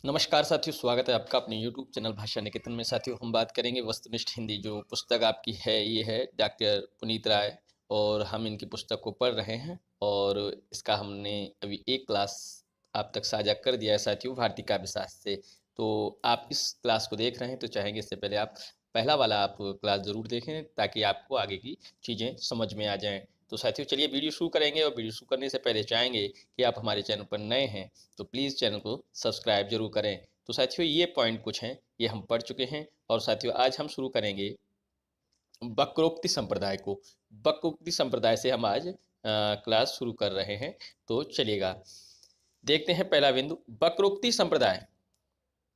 नमस्कार साथियों, स्वागत है आपका अपने YouTube चैनल भाषा निकेतन में। साथियों, हम बात करेंगे वस्तुनिष्ठ हिंदी। जो पुस्तक आपकी है ये है डॉक्टर पुनीत राय, और हम इनकी पुस्तक को पढ़ रहे हैं। और इसका हमने अभी एक क्लास आप तक साझा कर दिया है साथियों, भारतीय काव्य शास्त्र से। तो आप इस क्लास को देख रहे हैं तो चाहेंगे इससे पहले आप पहला वाला आप क्लास ज़रूर देखें, ताकि आपको आगे की चीज़ें समझ में आ जाएँ। तो साथियों, चलिए वीडियो शुरू करेंगे। और वीडियो शुरू करने से पहले चाहेंगे कि आप हमारे चैनल पर नए हैं तो प्लीज़ चैनल को सब्सक्राइब जरूर करें। तो साथियों, ये पॉइंट कुछ हैं, ये हम पढ़ चुके हैं। और साथियों, आज हम शुरू करेंगे वक्रोक्ति संप्रदाय को। वक्रोक्ति संप्रदाय से हम आज क्लास शुरू कर रहे हैं। तो चलिएगा, देखते हैं पहला बिंदु। वक्रोक्ति संप्रदाय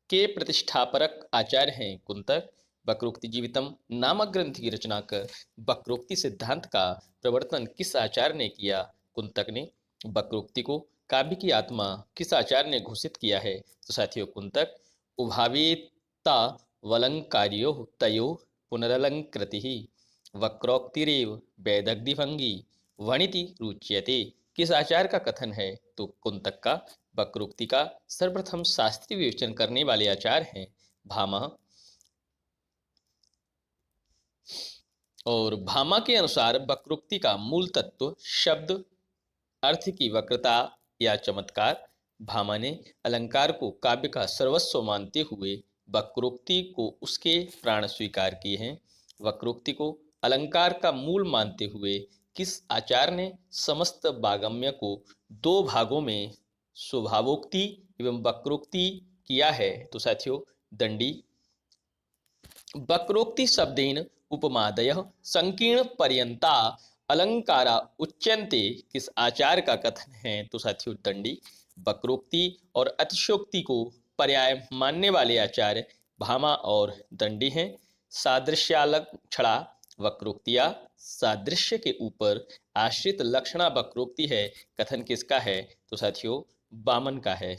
के प्रतिष्ठापरक आचार्य हैं कुंतक। वक्रोक्ति जीवितम नामक ग्रंथ की रचना कर वक्रोक्ति सिद्धांत का प्रवर्तन किस आचार्य ने किया? कुंतक ने। वक्रोक्ति को काव्य की आत्मा किस आचार्य ने घोषित किया है? तो साथियों, कुंतक। उभावेत्ता वलंकार्यो तयो पुनरलंकृति वक्रोक्तिरेव वैदग्धिभंगी वणिति रुच्यते। किस आचार्य का कथन है? तो कुंतक का। वक्रोक्ति का सर्वप्रथम शास्त्रीय विवेचन करने वाले आचार्य हैं भामा। और भामा के अनुसार वक्रोक्ति का मूल तत्व शब्द अर्थ की वक्रता या चमत्कार। भामा ने अलंकार को काव्य का सर्वस्व मानते हुए वक्रोक्ति को उसके प्राण स्वीकार किए हैं। वक्रोक्ति को अलंकार का मूल मानते हुए किस आचार्य ने समस्त वागम्य को दो भागों में स्वभावोक्ति एवं वक्रोक्ति किया है? तो साथियों, दंडी। वक्रोक्ति शब्देन उपमादयः संकीर्ण पर्यंता अलंकारा उच्यन्ते किस आचार्य का कथन है? तो साथियों, दंडी। वक्रोक्ति और अतिशयोक्ति को पर्याय मानने वाले आचार्य भामा और दंडी हैं। सादृश्यालक्षणा वक्रोक्तिया सादृश्य के ऊपर आश्रित लक्षणा वक्रोक्ति है। कथन किसका है? तो साथियों, वामन का है।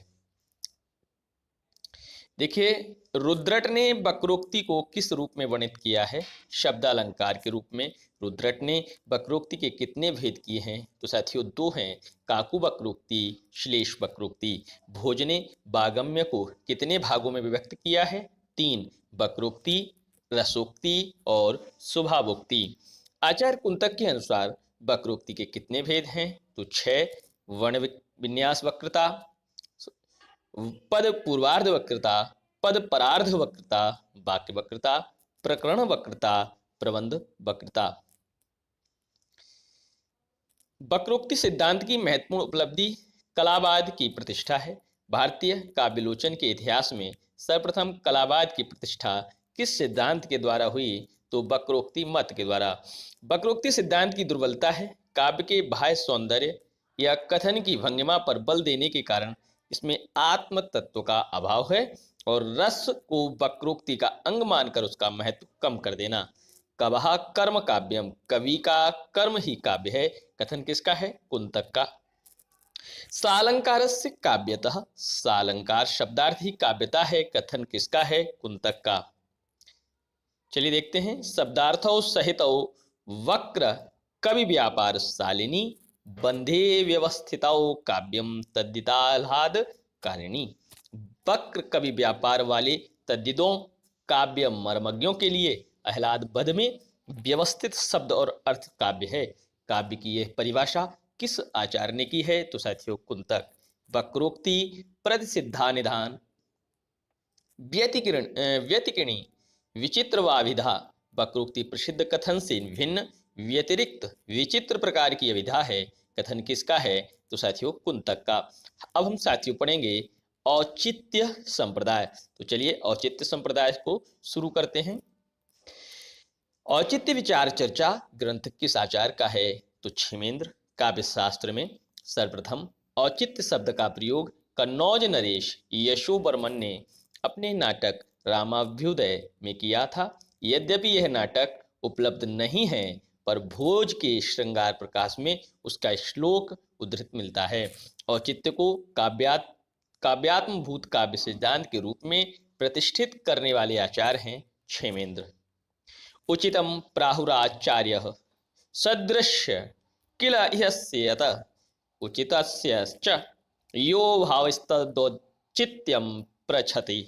देखिए, रुद्रट ने वक्रोक्ति को किस रूप में वर्णित किया है? शब्दालंकार के रूप में। रुद्रट ने वक्रोक्ति के कितने भेद किए हैं? तो साथियों, दो हैं। काकु वक्रोक्ति, श्लेष वक्रोक्ति। भोज ने वागम्य को कितने भागों में विभक्त किया है? तीन। वक्रोक्ति, रसोक्ति और स्वभावोक्ति। आचार्य कुंतक के अनुसार वक्रोक्ति के कितने भेद हैं? तो 6। वर्ण विन्यास वक्रता, पद पूर्वार्ध वक्रता, पद परार्ध वक्रता, वाक्य वक्रता, प्रकरण वक्रता, प्रबंध वक्रता। वक्रोक्ति सिद्धांत की महत्वपूर्ण उपलब्धि कलावाद की प्रतिष्ठा है। भारतीय काव्यलोचन के इतिहास में सर्वप्रथम कलावाद की प्रतिष्ठा किस सिद्धांत के द्वारा हुई? तो वक्रोक्ति मत के द्वारा। वक्रोक्ति सिद्धांत की दुर्बलता है काव्य के बाह्य सौंदर्य या कथन की भंगिमा पर बल देने के कारण इसमें आत्म तत्व का अभाव है, और रस को वक्रोक्ति का अंग मानकर उसका महत्व कम कर देना। कवहा कर्म काव्यम, कवि का कर्म ही काव्य है। कथन किसका है? कुंतक का। सालंकारस्य काव्यतः, सालंकार शब्दार्थ ही काव्यता है। कथन किसका है? कुंतक का। चलिए देखते हैं। शब्दार्थों सहित वक्र कवि व्यापार शालिनी बंधे व्यवस्थितौ काव्यम तद्दिताह्लाद कारिणी। वक्र कवि व्यापार वाले तद्दिदों काव्य मर्मज्ञों के लिए आह्लाद बध में व्यवस्थित शब्द और अर्थ काव्य है। काव्य की यह परिभाषा किस आचार्य ने की है? तो साथियों, कुंतक। वक्रोक्ति प्रतिसिद्धा निधान व्यतिकिणी विचित्रवाभिधा। वक्रोक्ति प्रसिद्ध कथन से भिन्न व्यतिरिक्त विचित्र प्रकार की विधा है। कथन किसका है? तो साथियों, कुंतक का। अब हम साथियों पढ़ेंगे औचित्य संप्रदाय। तो चलिए औचित्य संप्रदाय को शुरू करते हैं। औचित्य विचार चर्चा ग्रंथ किस आचार्य का है? तो क्षेमेंद्र। काव्य शास्त्र में सर्वप्रथम औचित्य शब्द का प्रयोग कन्नौज नरेश यशोबर्मन ने अपने नाटक रामाभ्युदय में किया था। यद्यपि यह नाटक उपलब्ध नहीं है, पर भोज के श्रृंगार प्रकाश में उसका श्लोक उद्धृत मिलता है। औचित्य को काव्यात्मभूत काव्य सिद्धांत के रूप में प्रतिष्ठित करने वाले आचार्य हैं क्षेमेंद्र। उचितम प्राहुराचार्य सदृश्य किल इहस्यत उचितस्य च यो भावस्तदौचित्यम प्रच्छते।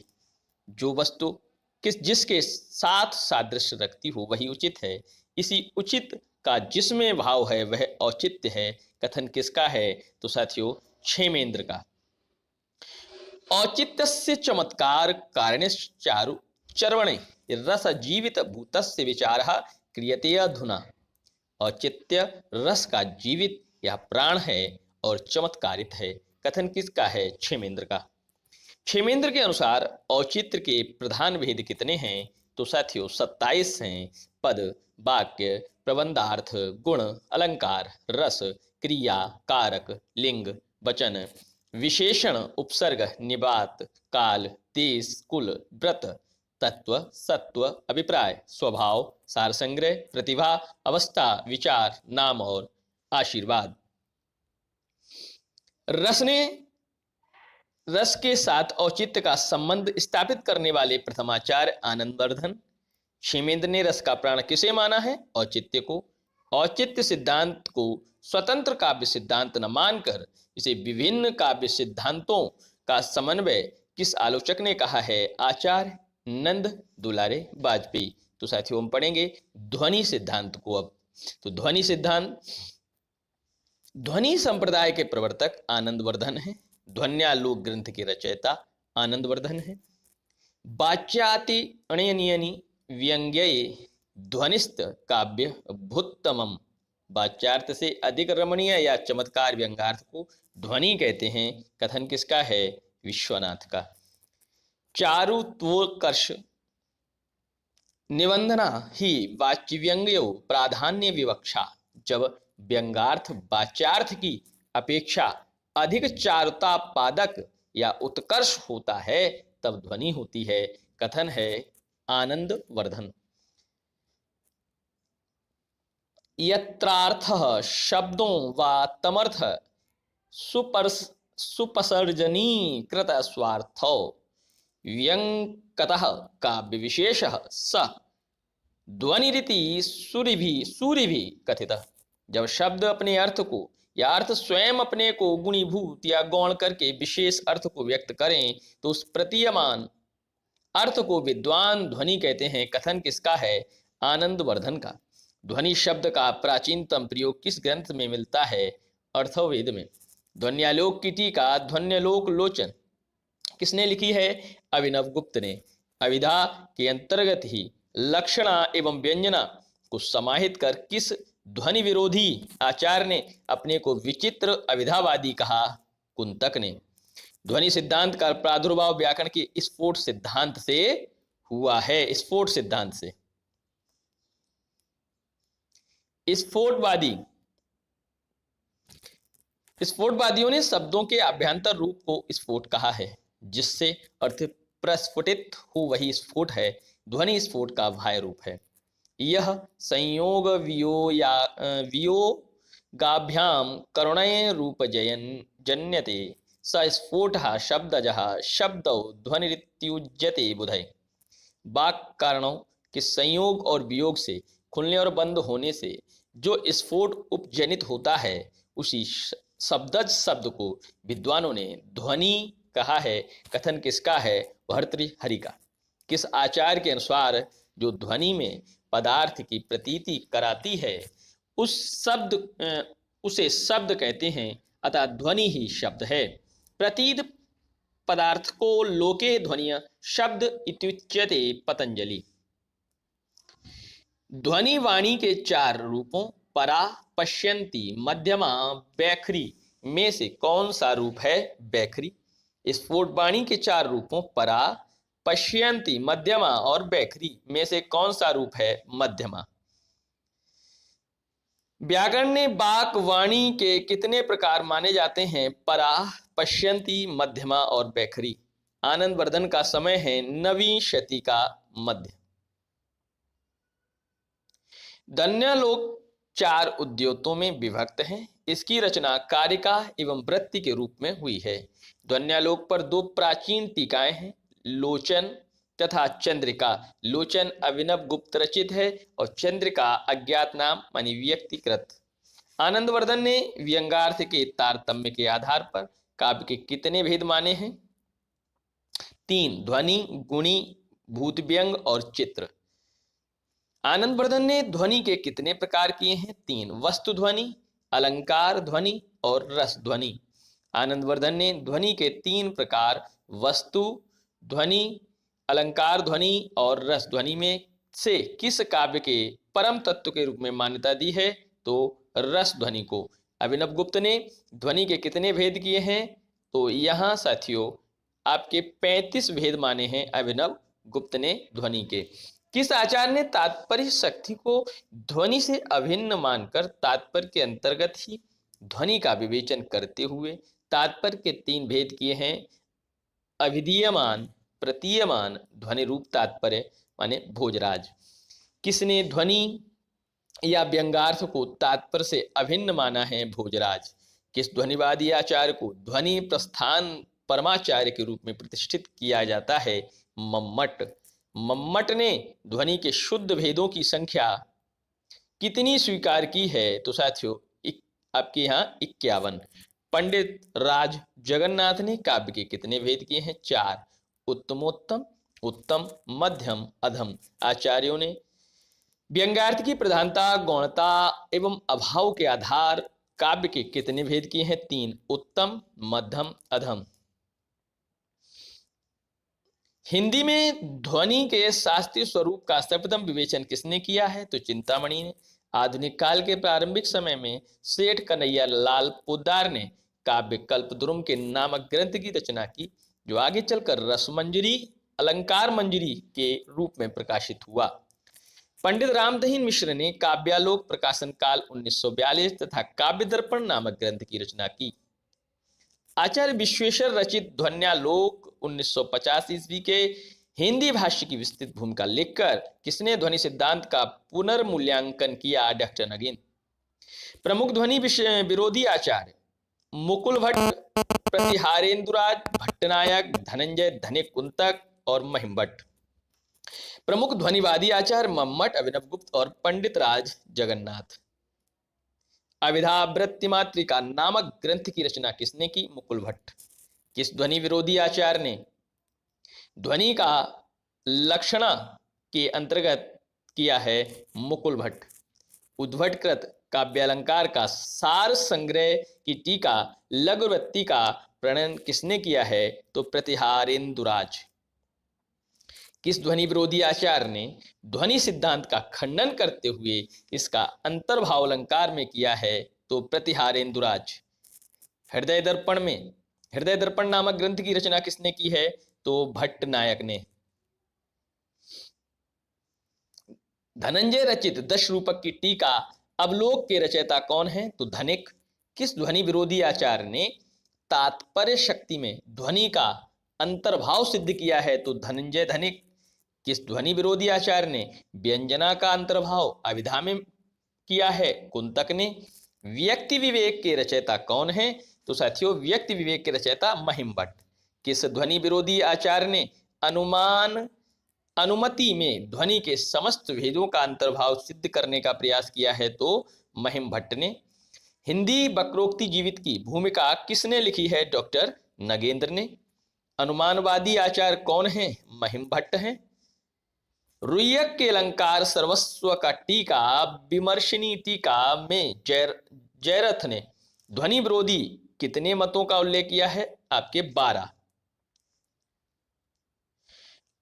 जो वस्तु जिसके साथ सादृश्य रखती हो वही उचित है। इसी उचित का जिसमें भाव है वह औचित्य है। कथन किसका है? तो साथियों क्षेमेंद्र का। औचित्यस्य चमत्कार कारणेश्चारु चर्वणे रस जीवित भूतस्य विचारः क्रियते अधुना। औचित्य रस का जीवित या प्राण है और चमत्कारित है। कथन किसका है? क्षेमेंद्र का। क्षेमेंद्र के अनुसार औचित्य के प्रधान भेद कितने हैं? तो साथियों 27 हैं। पद, वाक्य, प्रबंधार्थ, गुण, अलंकार, रस, क्रिया, कारक, लिंग, वचन, विशेषण, उपसर्ग, निबात, काल, देश, कुल, व्रत, तत्व, सत्व, अभिप्राय, स्वभाव, सारसंग्रह, प्रतिभा, अवस्था, विचार, नाम और आशीर्वाद। रस के साथ औचित्य का संबंध स्थापित करने वाले प्रथमाचार्य आनंदवर्धन। क्षेमेंद्र ने रस का प्राण किसे माना है? औचित्य को। औचित्य सिद्धांत को स्वतंत्र काव्य सिद्धांत न मानकर इसे विभिन्न काव्य सिद्धांतों का समन्वय किस आलोचक ने कहा है? आचार्य नंद दुलारे वाजपेयी। तो साथियों हम पढ़ेंगे ध्वनि सिद्धांत को अब। तो ध्वनि सिद्धांत, ध्वनि संप्रदाय के प्रवर्तक आनंदवर्धन है। ध्वन्यालोक ग्रंथ के रचयिता आनंदवर्धन है। वाच्याति अणयनियनि व्यंग्ये ध्वनिस्त काव्य भुत्तमम। वाच्यार्थ से अधिक रमणीय या चमत्कार व्यंग्यार्थ को ध्वनि कहते हैं। कथन किसका है? विश्वनाथ का। चारुत्वोत्कर्ष निबंधना ही वाच्यव्यंग्यो प्राधान्य विवक्षा। जब व्यंग्यार्थ वाच्यार्थ की अपेक्षा अधिक चारुता पादक या उत्कर्ष होता है तब ध्वनि होती है। कथन है आनंदवर्धन। यत्रार्थः शब्दों वा तमर्थ सुपसर्जनीकृत स्वार्थो व्यंकतः काव्य विशेषः स ध्वनिरिति सूरिभि कथितः। जब शब्द अपने अर्थ को या अर्थ स्वयं अपने को गुणीभूत या गौण करके विशेष अर्थ को व्यक्त करें तो उस प्रतीयमान अर्थ को विद्वान ध्वनि कहते हैं। कथन किसका है? आनंदवर्धन का। ध्वनि शब्द का प्राचीनतम प्रयोग किस ग्रंथ में मिलता है? अर्थवेद में। ध्वन्यालोक की टीका ध्वन्यालोक लोचन किसने लिखी है? अभिनव गुप्त ने। अभिधा के अंतर्गत ही लक्षणा एवं व्यंजना को समाहित कर किस ध्वनि विरोधी आचार्य ने अपने को विचित्र अविधावादी कहा? कुंतक ने। ध्वनि सिद्धांत का प्रादुर्भाव व्याकरण के स्फोट सिद्धांत से हुआ है। स्फोट सिद्धांत से। स्फोटवादियों ने शब्दों के आभ्यंतर रूप को स्फोट कहा है। जिससे अर्थ प्रस्फुटित हो वही स्फोट है। ध्वनि स्फोट का बाह्य रूप है। यह संयोग वियोगाभ्याम करुणय रूप जन्यते स स्फोटः शब्दजः शब्दौ ध्वनिरित्युज्यते बुधै। वाक् कारणों के संयोग और वियोग से, खुलने और बंद होने से जो स्फोट उपजनित होता है उसी शब्दज शब्द को विद्वानों ने ध्वनि कहा है। कथन किसका है? भर्तृहरि का। किस आचार्य के अनुसार जो ध्वनि में पदार्थ की प्रतीति कराती है उसे शब्द कहते हैं। अतः ध्वनि ही शब्द है। प्रतीत पदार्थ को लोके ध्वनिय शब्द इत्युच्यते पतंजलि। ध्वनि वाणी के 4 रूपों परा, पश्यन्ती, मध्यमा, बैखरी में से कौन सा रूप है? बैखरी। स्फोट वाणी के 4 रूपों परा, पश्यन्ती, मध्यमा और बैखरी में से कौन सा रूप है? मध्यमा। व्याकरण ने वाक वाणी के कितने प्रकार माने जाते हैं? परा, पश्यन्ती, मध्यमा और बैखरी। आनंदवर्धन का समय है 9वीं शती का मध्य। ध्वन्यालोक 4 उद्योतों में विभक्त है। इसकी रचना कारिका एवं वृत्ति के रूप में हुई है। ध्वन्यालोक पर 2 प्राचीन टीकाएं हैं, लोचन तथा चंद्रिका। लोचन अभिनव गुप्त रचित है और चंद्रिका अज्ञात नाम मानी व्यक्तिकृत। आनंदवर्धन ने व्यंग्यार्थ के तारतम्य के आधार पर काव्य के कितने भेद माने हैं? 3 ध्वनि, गुणी, भूत व्यंग और चित्र। आनंदवर्धन ने ध्वनि के कितने प्रकार किए हैं? 3 वस्तु ध्वनि, अलंकार ध्वनि और रस ध्वनि। आनंदवर्धन ने ध्वनि के 3 प्रकार वस्तु ध्वनि, अलंकार ध्वनि और रस ध्वनि में से किस काव्य के परम तत्व के रूप में मान्यता दी है? तो रस ध्वनि को। अभिनव गुप्त ने ध्वनि के कितने भेद किए हैं? तो यहाँ साथियों आपके 35 भेद माने हैं अभिनव गुप्त ने ध्वनि के। किस आचार्य ने तात्पर्य शक्ति को ध्वनि से अभिन्न मानकर तात्पर्य के अंतर्गत ही ध्वनि का विवेचन करते हुए तात्पर्य के 3 भेद किए हैं? अभिधीयमान, प्रतीयमान, ध्वनि रूप तात्पर्य माने भोजराज। किसने ध्वनि या व्यंग्यार्थ को तात्पर्य से अभिन्न माना है? भोजराज। किस ध्वनिवादी आचार्य को ध्वनि प्रस्थान परमाचार्य के रूप में प्रतिष्ठित किया जाता है? मम्मट। मम्मट ने ध्वनि के शुद्ध भेदों की संख्या कितनी स्वीकार की है? तो साथियों आपके यहाँ 51। पंडित राज जगन्नाथ ने काव्य के कितने भेद किए हैं? 4 उत्तमोत्तम, उत्तम, मध्यम, अधम। आचार्यों ने व्यंग्यार्थ की प्रधानता, गौणता एवं अभाव के आधार काव्य के कितने भेद किए हैं? 3 उत्तम, मध्यम, अधम। हिंदी में ध्वनि के शास्त्रीय स्वरूप का सर्वप्रथम विवेचन किसने किया है? तो चिंतामणि ने। आधुनिक काल के प्रारंभिक समय में सेठ कन्हैया लाल पोद्दार ने काव्य कल्पद्रुम के नामक ग्रंथ की रचना की, जो आगे चलकर रसमंजरी, अलंकार मंजरी के रूप में प्रकाशित हुआ। पंडित रामदहीन मिश्र ने काव्यालोक प्रकाशन काल 1942 तथा काव्य दर्पण नामक ग्रंथ की रचना की। आचार्य विश्वेश्वर रचित ध्वन्यालोक 1950 ईस्वी के हिंदी भाष्य की विस्तृत भूमिका लिखकर किसने ध्वनि सिद्धांत का पुनर्मूल्यांकन किया? डॉक्टर नगीन। प्रमुख ध्वनि विरोधी आचार्य मुकुल भट्ट, प्रतिहारेंद्रराज, भट्टनायक, धनंजय धनिक कुंतक और महिमभट्ट। प्रमुख ध्वनिवादी आचार्य मम्मट, अभिनव गुप्त और पंडित राज जगन्नाथ। अभिधावृत्ति मातृका नामक ग्रंथ की रचना किसने की? मुकुल भट्ट। किस ध्वनि विरोधी आचार्य ने ध्वनि का लक्षणा के अंतर्गत किया है? मुकुल भट्ट। उद्भटकृत काव्यालंकार का सार संग्रह की टीका लघुवृत्ति का प्रणयन किसने किया है? तो प्रतिहारेंद्रराज। किस ध्वनि विरोधी आचार्य ने ध्वनि सिद्धांत का खंडन करते हुए इसका अंतर्भाव अलंकार में किया है? तो प्रतिहारेंद्रराज। हृदय दर्पण नामक ग्रंथ की रचना किसने की है? तो भट्टनायक ने। धनंजय रचित 10 रूपक की टीका अवलोक के रचयिता कौन है? तो धनिक। किस ध्वनि विरोधी आचार्य ने तात्पर्य शक्ति में ध्वनि का अंतर्भाव सिद्ध किया है? तो धनंजय धनिक। किस ध्वनि विरोधी आचार्य ने व्यंजना का अंतर्भाव अभिधा में किया है? कुंतक ने। व्यक्ति विवेक के रचयिता कौन है? तो साथियों व्यक्ति विवेक के रचयिता महिमभट्ट। किस ध्वनि विरोधी आचार्य ने अनुमति में ध्वनि के समस्त भेदों का अंतर्भाव सिद्ध करने का प्रयास किया है? तो महिमभट्ट ने। हिंदी वक्रोक्ति जीवित की भूमिका किसने लिखी है? डॉक्टर नगेंद्र ने। अनुमानवादी आचार्य कौन है? महिमभट्ट हैं। रुय्यक के अलंकार सर्वस्व का टीका विमर्शनी टीका में जयरथ ने ध्वनि विरोधी कितने मतों का उल्लेख किया है? आपके 12।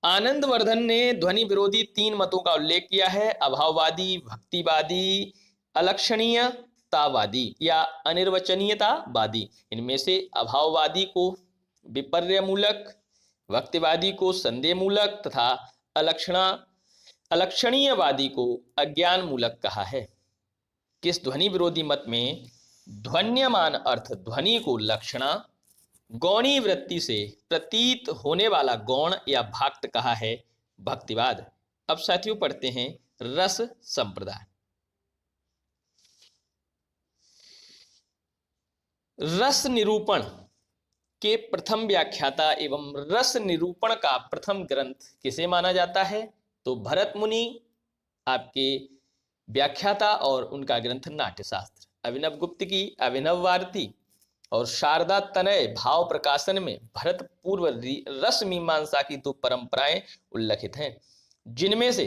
आनंदवर्धन ने ध्वनि विरोधी 3 मतों का उल्लेख किया है, अभाववादी, भक्तिवादी, अलक्षणीयतावादी या अनिर्वचनीयतावादी। इनमें से अभाववादी को विपर्यमूलक, भक्तिवादी को संदेहमूलक तथा अलक्षणीयवादी को अज्ञान मूलक कहा है। किस ध्वनि विरोधी मत में ध्वन्यमान अर्थ ध्वनि को लक्षणा गौणी वृत्ति से प्रतीत होने वाला गौण या भाक्त कहा है? भक्तिवाद। अब साथियों पढ़ते हैं रस संप्रदाय। रस निरूपण के प्रथम व्याख्याता एवं रस निरूपण का प्रथम ग्रंथ किसे माना जाता है? तो भरत मुनि आपके व्याख्याता और उनका ग्रंथ नाट्यशास्त्र। अभिनव गुप्त की अभिनव वारती और शारदा तनय भाव प्रकाशन में भरत पूर्व रस मीमांसा की दो परंपराएं उल्लेखित हैं, जिनमें से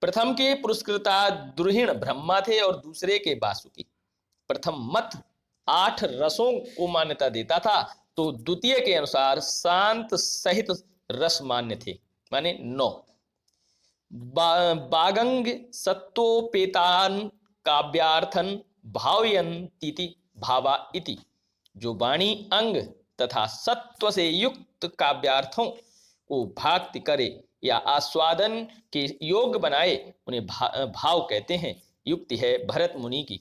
प्रथम के पुरस्कृता दुर्हिण ब्रह्मा थे और दूसरे के वासुकी। प्रथम मत 8 रसों को मान्यता देता था, तो द्वितीय के अनुसार शांत सहित रस मान्य थे, माने 9। बागंग सत्वोपेतान काव्यार्थन भावयन्तीति भावा इति, जो वाणी अंग तथा सत्व से युक्त काव्यार्थों को भाक्ति करे या आस्वादन के योग्य बनाए, उन्हें भाव कहते हैं। युक्ति है भरत मुनि की।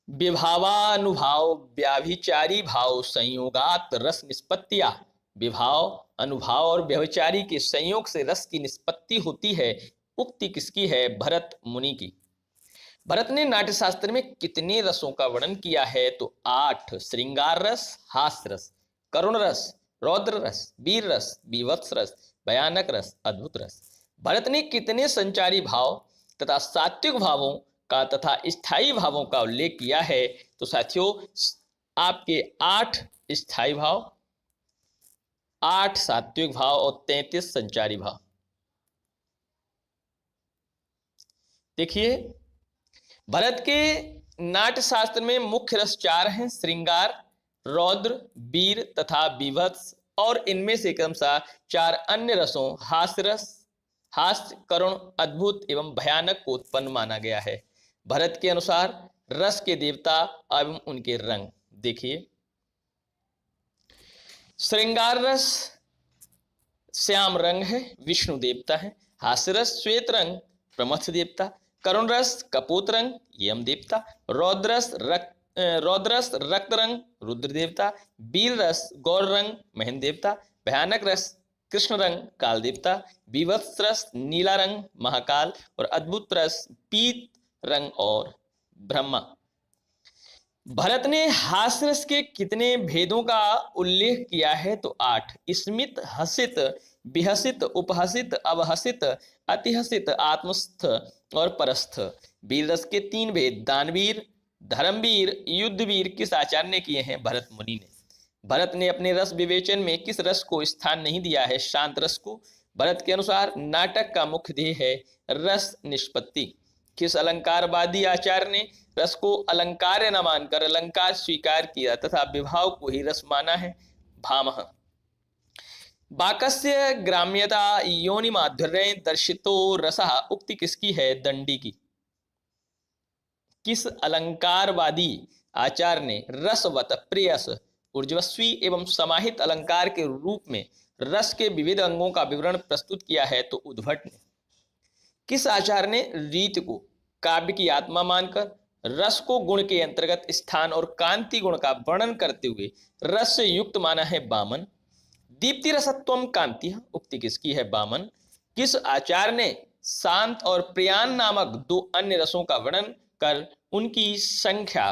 विभावानुभाव व्याभिचारी भाव संयोगात रस निष्पत्तिया। विभाव, अनुभाव और व्यभिचारी के संयोग से रस की निष्पत्ति होती है। उक्ति किसकी है? भरत मुनि की। भरत ने नाट्य शास्त्र में कितने रसों का वर्णन किया है? तो 8। श्रृंगार रस, हास्य रस, करुण रस, रौद्र रस, वीर रस, बीभत्स रस, भयानक रस, अद्भुत रस। भरत ने कितने संचारी भाव तथा सात्विक भावों का तथा स्थायी भावों का उल्लेख किया है? तो साथियों, आपके 8 स्थायी भाव, 8 सात्विक भाव और 33 संचारी भाव। देखिए, भरत के नाट्य शास्त्र में मुख्य रस 4 हैं: श्रृंगार, रौद्र, वीर तथा बीभत्स, और इनमें से क्रमशः 4 अन्य रसों हास्य रस, हास्य, करुण, अद्भुत एवं भयानक को उत्पन्न माना गया है। भरत के अनुसार रस के देवता एवं उनके रंग देखिए। श्रृंगार रस श्याम रंग है, विष्णु देवता है। हास्य रस श्वेत रंग, प्रमथ देवता। करुण रस कपोत रंग, यम देवता। रौद्रस रक्त रंग, रुद्र देवता। वीर रस गौर रंग, महेंद्र देवता। भयानक रस कृष्ण रंग, काल देवता। बीभत्स रस नीला रंग, महाकाल। और अद्भुत रस पीत रंग और ब्रह्मा। भरत ने हास्य रस के कितने भेदों का उल्लेख किया है? तो 8। स्मित, हसित, विहसित, उपहसित, अवहसित, अतिहसित, आत्मस्थ और परस्थ। वीर रस के 3 भेद: दानवीर, धर्मवीर, युद्धवीर किस आचार्य ने किए हैं? भरत मुनि ने। भरत ने अपने रस विवेचन में किस रस को स्थान नहीं दिया है? शांत रस को। भरत के अनुसार नाटक का मुख्य ध्येय है रस निष्पत्ति। किस अलंकारवादी आचार्य ने रस को अलंकार्य न मानकर अलंकार स्वीकार किया तथा विभाव को ही रस माना है? भामह। बाकस्य ग्राम्यता योनि माधुर्य दर्शितो रसः उक्ति किसकी है? दंडी की। किस अलंकारवादी आचार्य ने रसवत, प्रेयस, ऊर्जस्वी एवं समाहित अलंकार के रूप में रस के विविध अंगों का विवरण प्रस्तुत किया है? तो उद्भट ने। किस आचार्य ने रीति को काव्य की आत्मा मानकर रस को गुण के अंतर्गत स्थान और कांति गुण का वर्णन करते हुए रस से युक्त माना है? वामन। दीप्ति रसत्वम कांति उक्ति किसकी है? वामन। किस आचार्य ने शांत और प्रियान नामक 2 अन्य रसों का वर्णन कर उनकी संख्या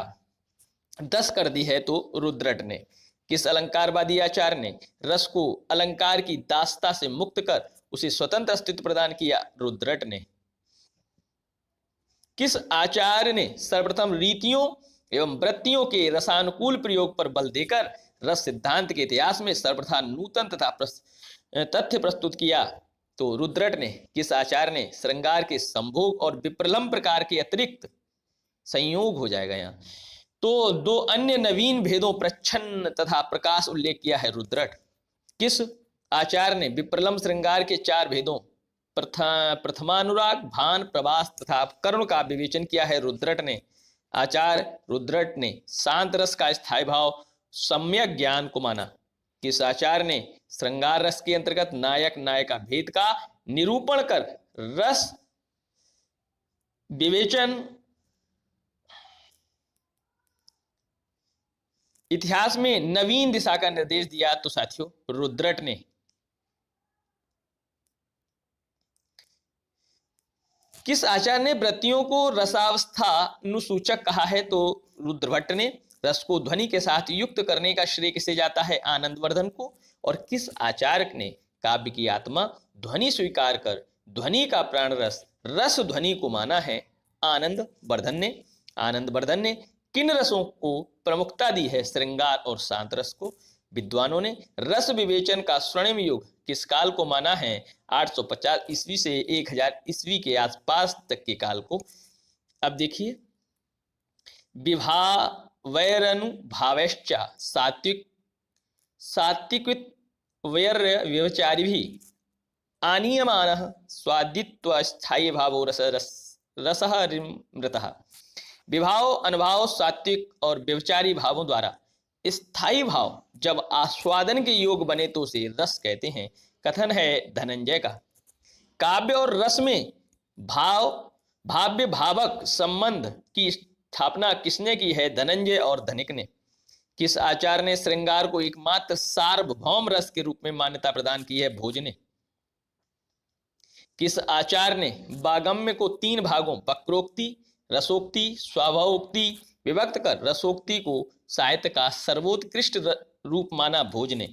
10 कर दी है? तो रुद्रट ने। किस अलंकारवादी आचार्य ने रस को अलंकार की दासता से मुक्त कर उसे स्वतंत्र अस्तित्व प्रदान किया? रुद्रट ने। किस आचार्य ने सर्वप्रथम रीतियों एवं वृत्तियों के रसानुकूल प्रयोग पर बल देकर रस सिद्धांत के इतिहास में सर्वप्रथम नूतन तथा तथ्य प्रस्तुत किया? तो रुद्रट ने। किस आचार्य ने श्रृंगार के संभोग और विप्रलंब प्रकार के अतिरिक्त संयोग हो जाएगा यहाँ, तो 2 अन्य नवीन भेदों प्रच्छन्न तथा प्रकाश उल्लेख किया है? रुद्रट। किस आचार्य ने विप्रलंब श्रृंगार के 4 भेदों प्रथमानुराग, भान, प्रवास तथा करुण का विवेचन किया है? रुद्रट ने। आचार्य रुद्रट ने शांत रस का स्थायी भाव सम्यक ज्ञान को माना। किस आचार्य ने श्रृंगार रस के अंतर्गत नायक नायिका भेद का निरूपण कर रस विवेचन इतिहास में नवीन दिशा का निर्देश दिया? तो साथियों, रुद्रट ने। किस आचार्य ने वृत्तियों को रसावस्था अनुसूचक कहा है? तो रुद्रभट्ट ने। रस को ध्वनि के साथ युक्त करने का श्रेय किसे जाता है? आनंदवर्धन को। और किस आचार्य ने काव्य की आत्मा ध्वनि स्वीकार कर ध्वनि का प्राण रस रस ध्वनि को माना है? आनंदवर्धन ने। आनंदवर्धन ने किन रसों को प्रमुखता दी है? श्रृंगार और शांत रस को। विद्वानों ने रस विवेचन का स्वर्णिम युग किस काल को माना है? 850 ईस्वी से 1000 ईस्वी के आसपास तक के काल को। अब देखिए, विभावैरनुभावैश्च सात्विक सात्विक वैर्य व्यभिचारी भी आनीयमानः स्वादित्व स्थायी भावो रसः मृतः। विभाव, अनुभाव, सात्विक और व्यभिचारी भावों द्वारा स्थायी भाव जब आस्वादन के योग बने तो उसे रस कहते हैं। कथन है धनंजय का। काव्य और रस में भाव भाव्य भावक संबंध की स्थापना किसने की है? धनंजय और धनिक ने। किस आचार्य ने श्रृंगार को एकमात्र सार्वभौम रस के रूप में मान्यता प्रदान की है? भोज ने। किस आचार्य ने वागम्य को 3 भागों वक्रोक्ति, रसोक्ति, स्वभावोक्ति विभक्त कर रसोक्ति को साहित्य का सर्वोत्कृष्ट रूप माना? भोज ने।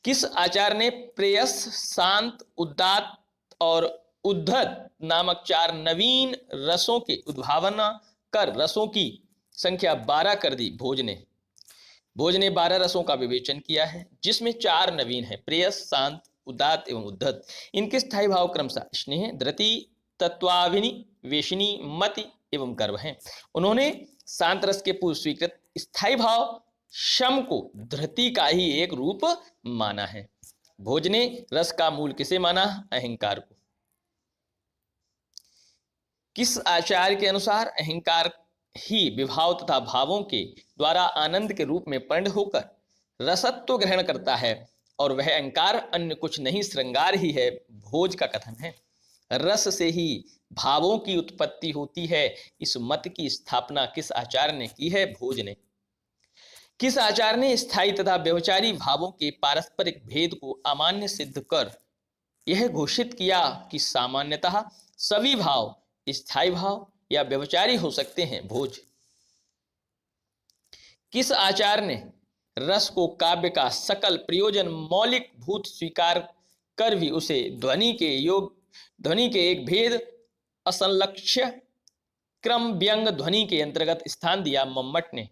किस आचार्य ने प्रेयस, शांत, उदात्त और उद्धत नामक 4 नवीन रसों के उद्भावना कर रसों की संख्या 12 कर दी? भोज ने। भोज ने 12 रसों का विवेचन किया है, जिसमें 4 नवीन है, प्रेयस, शांत, उदात्त एवं उद्धत। इनके स्थायी भाव क्रमशः स्नेह, धृति, तत्वाभिनी, वेशिनी, मति एवं गर्व हैं। उन्होंने शांत रस के पूर्व स्वीकृत स्थायी भाव शम को धृति का ही एक रूप माना है। भोज ने रस का मूल किसे माना? अहंकार को। किस आचार्य के अनुसार अहंकार ही विभाव तथा भावों के द्वारा आनंद के रूप में परिणत होकर रसत्व ग्रहण करता है और वह अहंकार अन्य कुछ नहीं श्रृंगार ही है? भोज का कथन है। रस से ही भावों की उत्पत्ति होती है। इस मत की स्थापना किस आचार्य ने की है? भोज ने। किस आचार्य ने स्थायी तथा व्यभिचारी भावों के पारस्परिक भेद को अमान्य सिद्ध कर यह घोषित किया कि सामान्यतः सभी भाव स्थायी भाव या व्यभिचारी हो सकते हैं? भोज। किस आचार्य ने रस को काव्य का सकल प्रयोजन मौलिक भूत स्वीकार कर भी उसे ध्वनि के एक भेद असंलक्ष्य क्रम व्यंग ध्वनि के अंतर्गत स्थान दिया? मम्मट ने।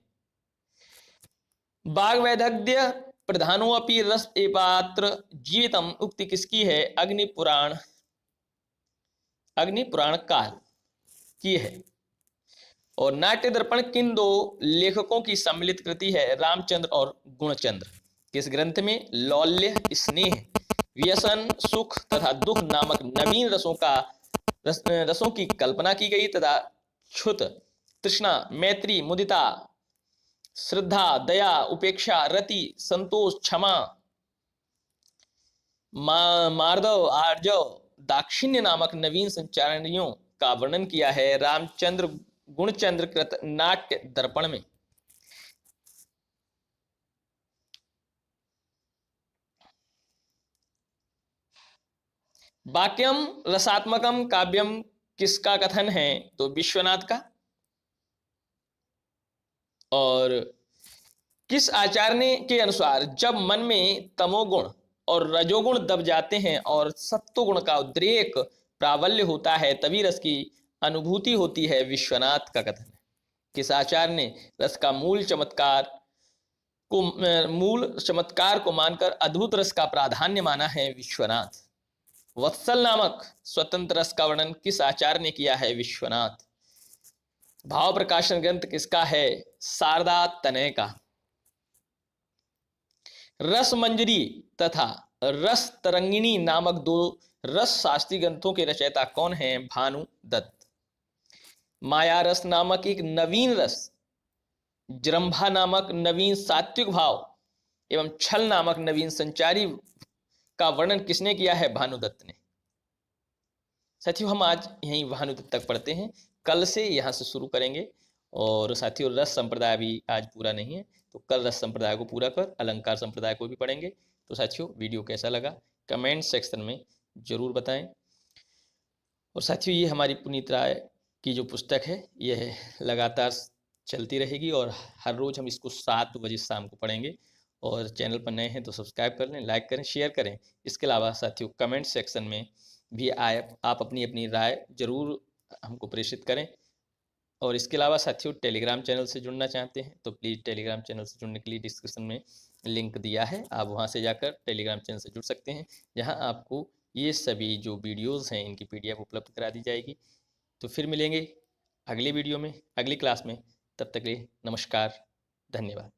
बाग वैदग्ध्य प्रधानोपि रस एपात्र जीवितम उक्ति किसकी है? अग्निपुराण काल की है। और नाट्य दर्पण किन 2 लेखकों की सम्मिलित कृति है? रामचंद्र और गुणचंद्र। किस ग्रंथ में लौल्य, स्नेह, व्यसन, सुख तथा दुख नामक नवीन रसों की कल्पना की गई तथा क्षुत, तृष्णा, मैत्री, मुदिता, श्रद्धा, दया, उपेक्षा, रति, संतोष, क्षमा, मार्दव, आर्जव, दाक्षिण्य नामक नवीन संचारणियों का वर्णन किया है? रामचंद्र गुणचंद्र कृत नाट्य दर्पण में। वाक्यम रसात्मकम काव्यम किसका कथन है? तो विश्वनाथ का। और किस आचार्य के अनुसार जब मन में तमोगुण और रजोगुण दब जाते हैं और सत्वगुण का उद्रेक प्राबल्य होता है तभी रस की अनुभूति होती है? विश्वनाथ का कथन है। किस आचार्य ने रस का मूल चमत्कार को मानकर अद्भुत रस का प्राधान्य माना है? विश्वनाथ। वत्सल नामक स्वतंत्र रस का वर्णन किस आचार्य ने किया है? विश्वनाथ। भाव प्रकाशन ग्रंथ किसका है? शारदा तनय का। रस मंजरी तथा रस तरंगिणी नामक 2 रस शास्त्री ग्रंथों के रचयिता कौन हैं? भानु दत्त। माया रस नामक एक नवीन रस, जृंभा नामक नवीन सात्विक भाव एवं छल नामक नवीन संचारी का वर्णन किसने किया है? भानुदत्त ने। साथियों, हम आज यहीं भानुदत्त तक पढ़ते हैं, कल से यहाँ से शुरू करेंगे। और साथियों, रस संप्रदाय भी आज पूरा नहीं है, तो कल रस संप्रदाय को पूरा कर अलंकार संप्रदाय को भी पढ़ेंगे। तो साथियों, वीडियो कैसा लगा कमेंट सेक्शन में जरूर बताएं। और साथियों, ये हमारी पुनीत राय की जो पुस्तक है यह लगातार चलती रहेगी और हर रोज़ हम इसको 7 बजे शाम को पढ़ेंगे। और चैनल पर नए हैं तो सब्सक्राइब कर लें, लाइक करें, शेयर करें। इसके अलावा साथियों, कमेंट सेक्शन में भी आप अपनी राय जरूर हमको प्रेषित करें। और इसके अलावा साथियों टेलीग्राम चैनल से जुड़ना चाहते हैं तो प्लीज़ टेलीग्राम चैनल से जुड़ने के लिए डिस्क्रिप्शन में लिंक दिया है, आप वहां से जाकर टेलीग्राम चैनल से जुड़ सकते हैं, जहां आपको ये सभी जो वीडियोस हैं इनकी पीडीएफ उपलब्ध करा दी जाएगी। तो फिर मिलेंगे अगली वीडियो में, अगली क्लास में, तब तक के लिए नमस्कार, धन्यवाद।